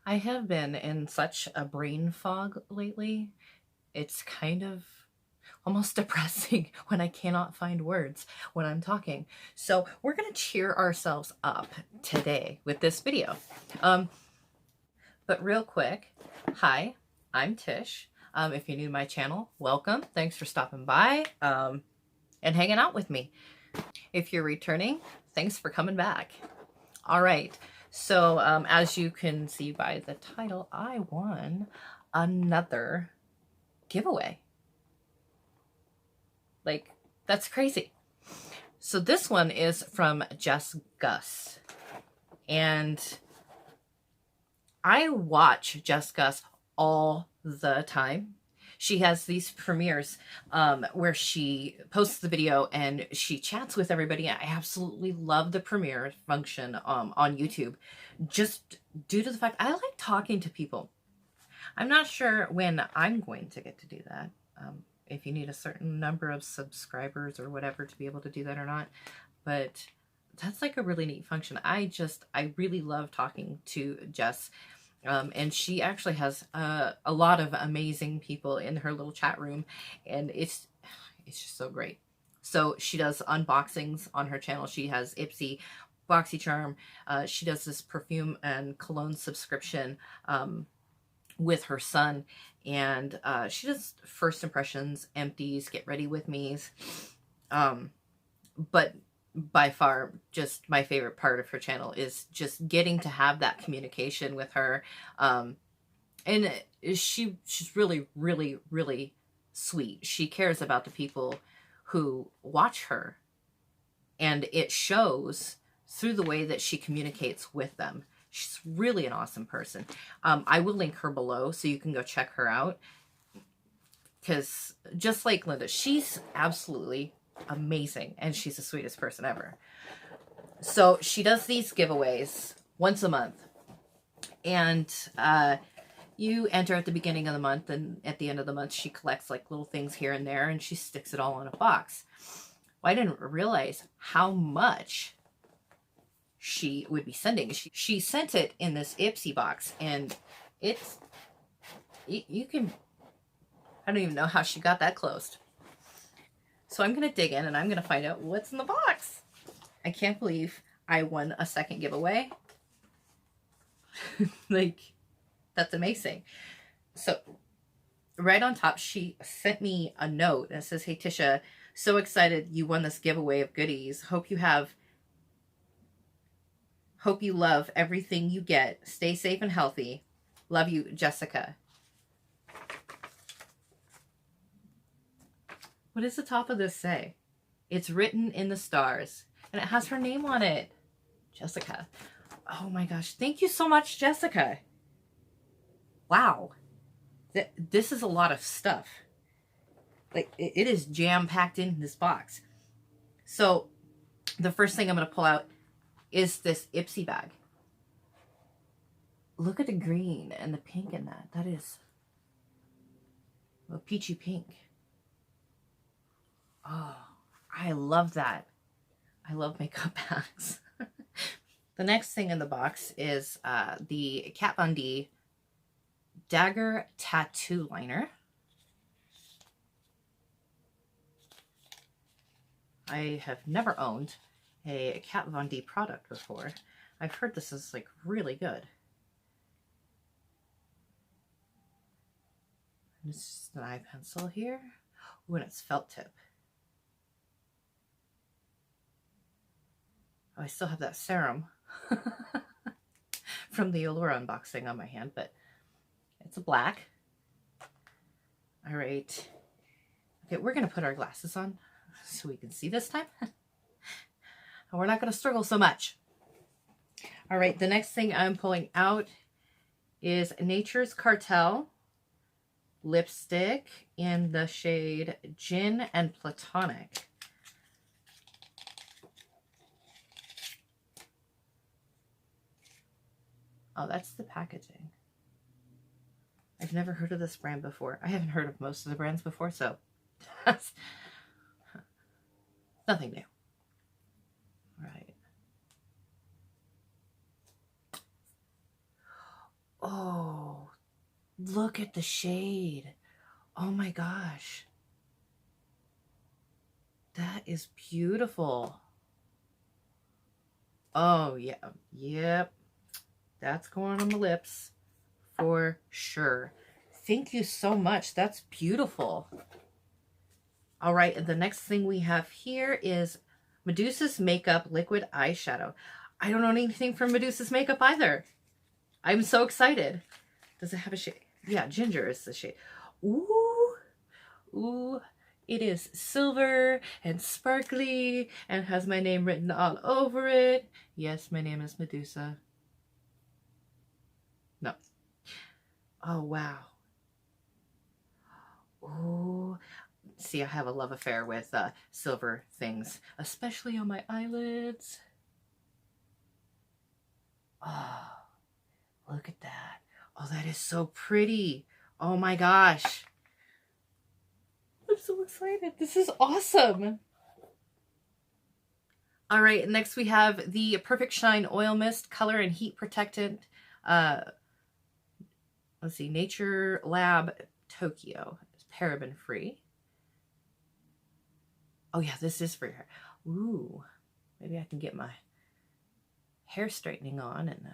I have been in such a brain fog lately. It's kind of almost depressing when I cannot find words when I'm talking. So we're going to cheer ourselves up today with this video. But real quick, hi, I'm Tish. If you're new to my channel, welcome. Thanks for stopping by and hanging out with me. If you're returning, thanks for coming back. All right. So as you can see by the title, I won another giveaway. Like, that's crazy. So this one is from Jess Gus. And I watch Jess Gus all the time. She has these premieres where she posts the video and she chats with everybody. I absolutely love the premiere function on YouTube, just due to the fact I like talking to people. I'm not sure when I'm going to get to do that, if you need a certain number of subscribers or whatever to be able to do that or not, but that's like a really neat function. I really love talking to Jess. And she actually has a lot of amazing people in her little chat room, and it's just so great. So she does unboxings on her channel. She has Ipsy, BoxyCharm. She does this perfume and cologne subscription with her son, and she does first impressions, empties, get ready with me's. But by far, just my favorite part of her channel is just getting to have that communication with her. And she's really, really, really sweet. She cares about the people who watch her, and it shows through the way that she communicates with them. She's really an awesome person. I will link her below so you can go check her out, because just like Linda, she's absolutely amazing, and she's the sweetest person ever. So she does these giveaways once a month, and you enter at the beginning of the month, and at the end of the month she collects like little things here and there, and she sticks it all in a box. Well, I didn't realize how much she would be sending. She sent it in this Ipsy box, and it's you can, I don't even know how she got that closed. So I'm going to dig in and I'm going to find out what's in the box. I can't believe I won a second giveaway. Like, that's amazing. So right on top, she sent me a note that says, "Hey Tisha, so excited you won this giveaway of goodies. Hope you love everything you get. Stay safe and healthy. Love you, Jessica." What does the top of this say? It's written in the stars, and it has her name on it. Jessica. Oh my gosh. Thank you so much, Jessica. Wow. This is a lot of stuff. Like, it is jam-packed in this box. So the first thing I'm going to pull out is this Ipsy bag. Look at the green and the pink in that. That is a peachy pink. Oh, I love that. I love makeup bags. The next thing in the box is the Kat Von D Dagger Tattoo Liner. I have never owned a Kat Von D product before. I've heard this is like really good. This is an eye pencil here. Ooh, and it's felt tip. Oh, I still have that serum from the Allura unboxing on my hand, but it's a black. All right. Okay, we're going to put our glasses on so we can see this time. And we're not going to struggle so much. All right, the next thing I'm pulling out is Nature's Cartel lipstick in the shade Gin and Platonic. Oh, that's the packaging. I've never heard of this brand before. I haven't heard of most of the brands before, so that's nothing new. All right. Oh, look at the shade. Oh my gosh. That is beautiful. Oh, yeah. Yep. That's going on the lips for sure. Thank you so much. That's beautiful. All right. And the next thing we have here is Medusa's Makeup Liquid Eyeshadow. I don't know anything from Medusa's Makeup either. I'm so excited. Does it have a shade? Yeah, ginger is the shade. Ooh. Ooh. It is silver and sparkly and has my name written all over it. Yes, my name is Medusa. No. Oh, wow. Ooh. See, I have a love affair with silver things, especially on my eyelids. Oh, look at that. Oh, that is so pretty. Oh my gosh. I'm so excited. This is awesome. All right, next we have the Perfect Shine Oil Mist Color and Heat Protectant. Let's see, Nature Lab Tokyo. It's paraben free. Oh yeah, this is for your hair. Ooh, maybe I can get my hair straightening on and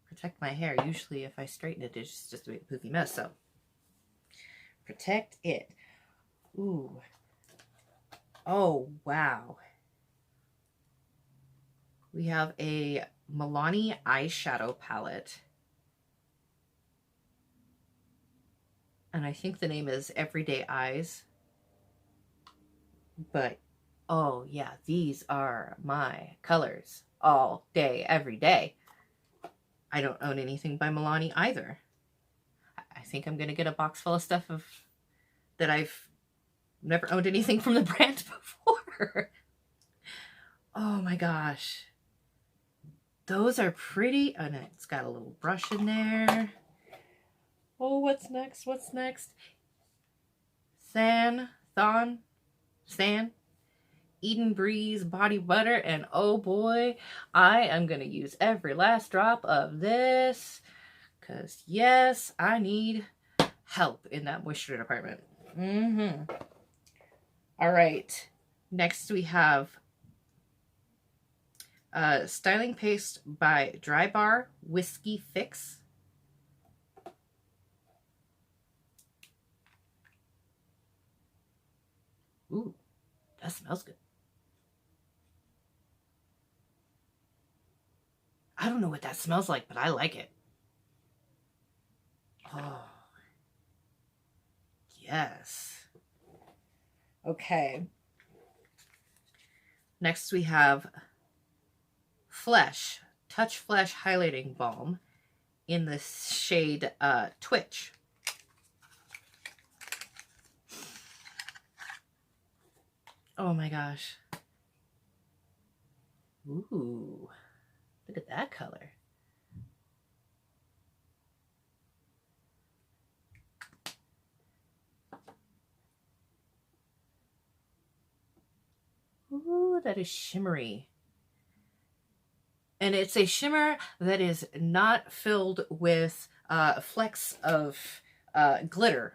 protect my hair. Usually if I straighten it, it's just a poofy mess, so protect it. Ooh. Oh, wow. We have a Milani eyeshadow palette. And I think the name is Everyday Eyes. But, oh yeah, these are my colors all day, every day. I don't own anything by Milani either. I think I'm going to get a box full of stuff that I've never owned anything from the brand before. Oh my gosh. Those are pretty. Oh, no, it's got a little brush in there. Oh, what's next? What's next? San Eden Breeze body butter, and oh boy, I am going to use every last drop of this because yes, I need help in that moisture department. All right, next we have styling paste by Dry Bar Whiskey Fix. Ooh, that smells good. I don't know what that smells like, but I like it. Oh, yes. Okay. Next we have Touch Flesh Highlighting Balm in the shade Twitch. Oh my gosh. Ooh, look at that color. Ooh, that is shimmery. And it's a shimmer that is not filled with flecks of glitter,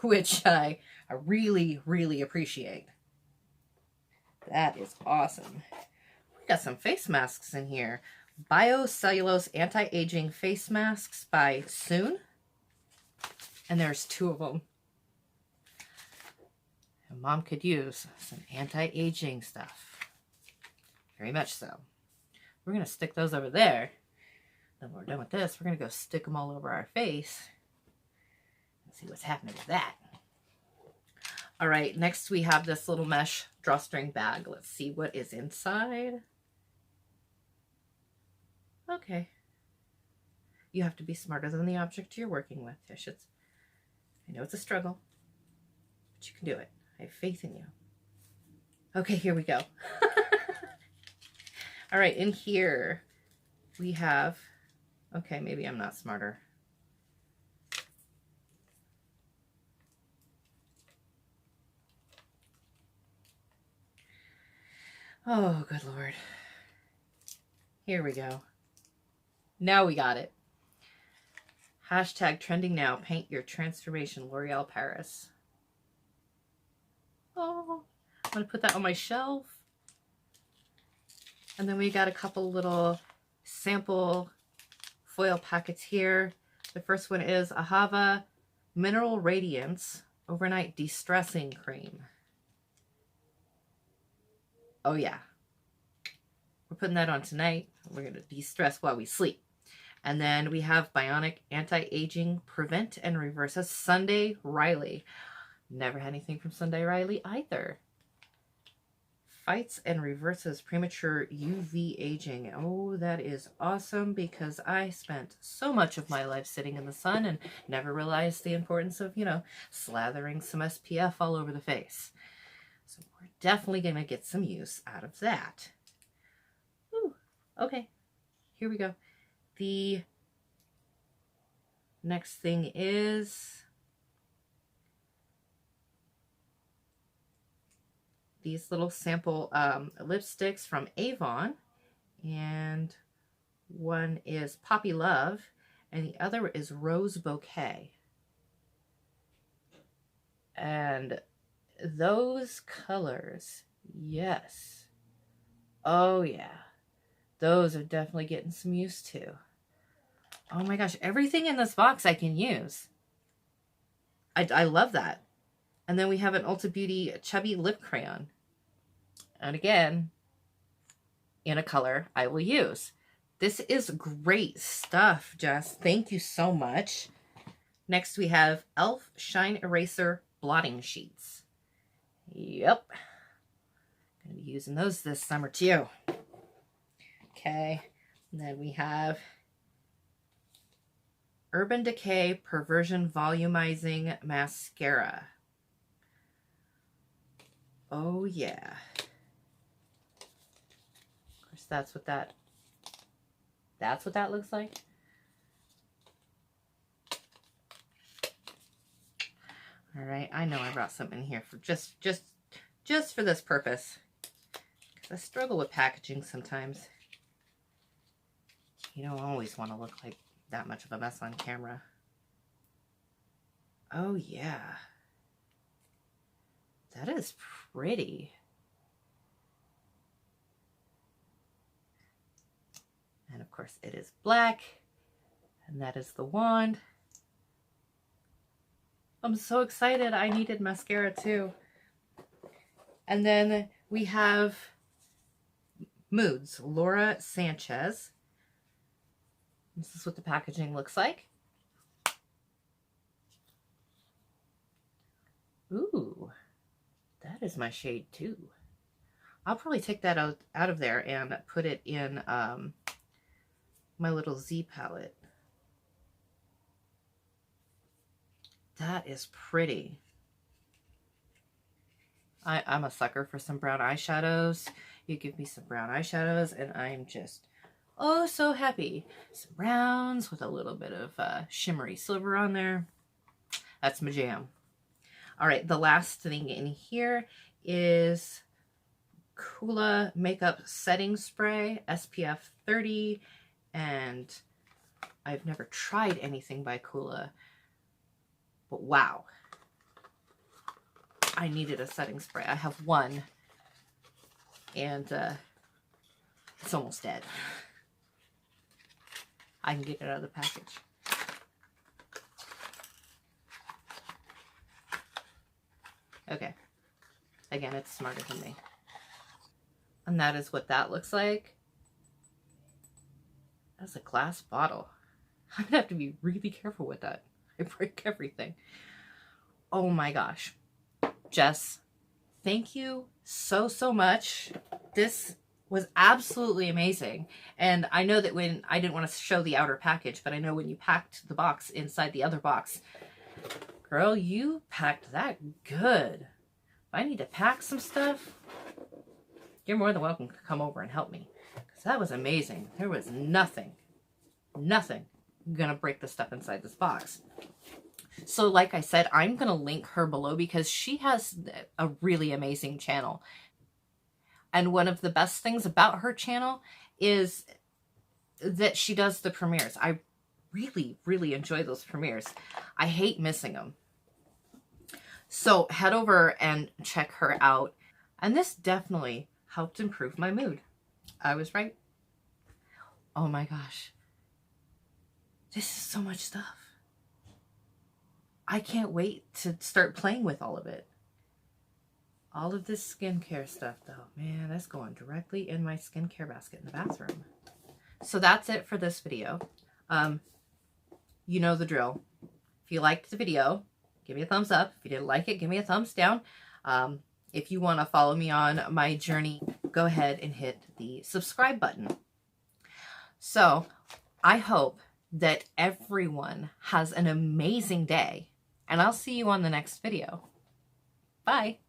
which I really, really appreciate. That is awesome. We got some face masks in here. Biocellulose Anti-Aging Face Masks by Soon. And there's 2 of them. And Mom could use some anti-aging stuff. Very much so. We're going to stick those over there. Then when we're done with this, we're going to go stick them all over our face. And see what's happening with that. All right, next we have this little mesh drawstring bag. Let's see what is inside. Okay. You have to be smarter than the object you're working with, Tish. I know it's a struggle, but you can do it. I have faith in you. Okay, here we go. All right, in here we have, okay, maybe I'm not smarter. Oh, good Lord. Here we go. Now we got it. Hashtag trending now. Paint your transformation. L'Oreal Paris. Oh, I'm going to put that on my shelf. And then we got a couple little sample foil packets here. The first one is Ahava Mineral Radiance Overnight De-Stressing Cream. Oh yeah. We're putting that on tonight. We're going to de-stress while we sleep. And then we have Bionic Anti-Aging Prevent and Reverse. That's Sunday Riley. Never had anything from Sunday Riley either. Fights and reverses premature UV aging. Oh, that is awesome, because I spent so much of my life sitting in the sun and never realized the importance of, you know, slathering some SPF all over the face. So we're definitely going to get some use out of that. Ooh, okay, here we go. The next thing is these little sample lipsticks from Avon, and one is Poppy Love and the other is Rose Bouquet. And those colors, yes, oh yeah, those are definitely getting some use to. Oh my gosh, everything in this box I can use. I love that. And then we have an Ulta Beauty Chubby Lip Crayon. And again, in a color I will use. This is great stuff, Jess. Thank you so much. Next we have e.l.f. Shine Eraser Blotting Sheets. Yep. Gonna be using those this summer too. Okay. And then we have Urban Decay Perversion Volumizing Mascara. Oh yeah. Of course, that's what that looks like. All right, I know I brought something in here for just for this purpose, because I struggle with packaging sometimes. You don't always want to look like that much of a mess on camera. Oh yeah. That is pretty. And of course it is black. And that is the wand. I'm so excited. I needed mascara too. And then we have Moods, Laura Sanchez. This is what the packaging looks like. Ooh. That is my shade too. I'll probably take that out of there and put it in my little Z palette. That is pretty. I'm a sucker for some brown eyeshadows. You give me some brown eyeshadows and I'm just oh so happy. Some browns with a little bit of shimmery silver on there. That's my jam. All right, the last thing in here is Coola Makeup Setting Spray, SPF 30, and I've never tried anything by Coola, but wow. I needed a setting spray. I have one, and it's almost dead. I can get it out of the package. Okay. Again, it's smarter than me. And that is what that looks like. That's a glass bottle. I'm gonna have to be really careful with that. I break everything. Oh my gosh. Jess, thank you so much. This was absolutely amazing. And I know that when I didn't want to show the outer package, but I know when you packed the box inside the other box, girl, you packed that good. If I need to pack some stuff, you're more than welcome to come over and help me. Because that was amazing. There was nothing gonna break the stuff inside this box. So like I said, I'm gonna link her below because she has a really amazing channel. And one of the best things about her channel is that she does the premieres. I really, really enjoy those premieres. I hate missing them. So head over and check her out. And this definitely helped improve my mood. I was right. Oh my gosh. This is so much stuff. I can't wait to start playing with all of it. All of this skincare stuff though, man, that's going directly in my skincare basket in the bathroom. So that's it for this video. You know the drill. If you liked the video, give me a thumbs up. If you didn't like it, give me a thumbs down. If you want to follow me on my journey, go ahead and hit the subscribe button. So I hope that everyone has an amazing day, and I'll see you on the next video. Bye.